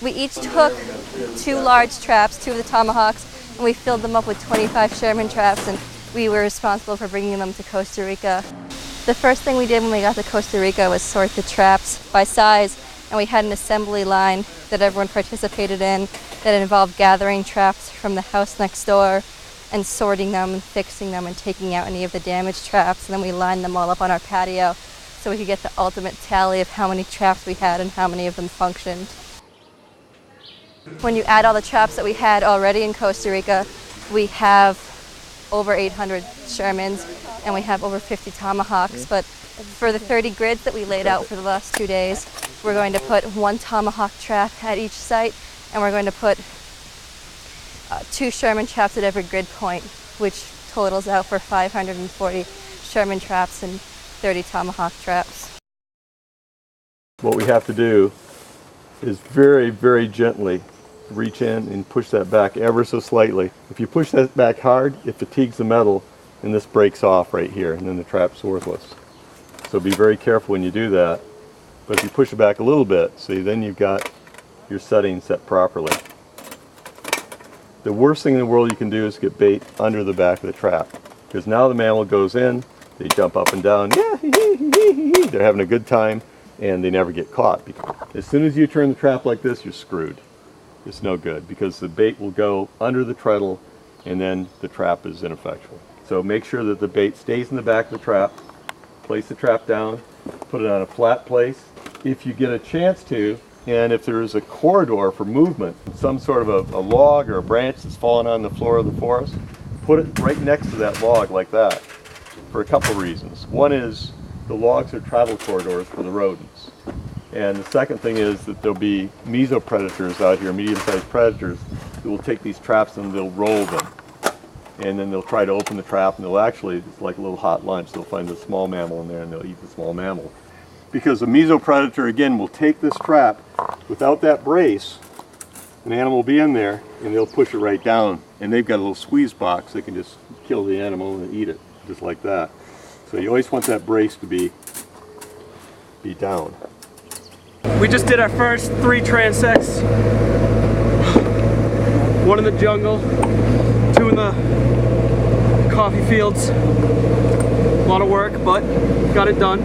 We each took 2 large traps, 2 of the tomahawks, and we filled them up with 25 Sherman traps, and we were responsible for bringing them to Costa Rica. The first thing we did when we got to Costa Rica was sort the traps by size, and we had an assembly line that everyone participated in that involved gathering traps from the house next door and sorting them and fixing them and taking out any of the damaged traps, and then we lined them all up on our patio so we could get the ultimate tally of how many traps we had and how many of them functioned. When you add all the traps that we had already in Costa Rica, we have over 800 Shermans and we have over 50 tomahawks. But for the 30 grids that we laid out for the last 2 days, we're going to put 1 tomahawk trap at each site, and we're going to put 2 Sherman traps at every grid point, which totals out for 540 Sherman traps and 30 tomahawk traps. What we have to do is very, very gently reach in and push that back ever so slightly. If you push that back hard, it fatigues the metal and this breaks off right here, and then the trap's worthless. So be very careful when you do that. But if you push it back a little bit, see, then you've got your setting set properly. The worst thing in the world you can do is get bait under the back of the trap, because now the mammal goes in, they jump up and down, yeah, they're having a good time, and they never get caught. As soon as you turn the trap like this, you're screwed. It's no good, because the bait will go under the treadle and then the trap is ineffectual. So make sure that the bait stays in the back of the trap. Place the trap down, put it on a flat place. If you get a chance to, and if there is a corridor for movement, some sort of a log or a branch that's fallen on the floor of the forest, put it right next to that log like that for a couple of reasons. One is the logs are travel corridors for the rodents. And the second thing is that there'll be mesopredators out here, medium-sized predators, who will take these traps and they'll roll them. And then they'll try to open the trap, and they'll actually, it's like a little hot lunch, they'll find the small mammal in there and they'll eat the small mammal. Because a mesopredator, again, will take this trap without that brace, an animal will be in there and they'll push it right down. And they've got a little squeeze box, they can just kill the animal and eat it, just like that. So you always want that brace to be down. We just did our first 3 transects. 1 in the jungle, 2 in the coffee fields. A lot of work, but got it done.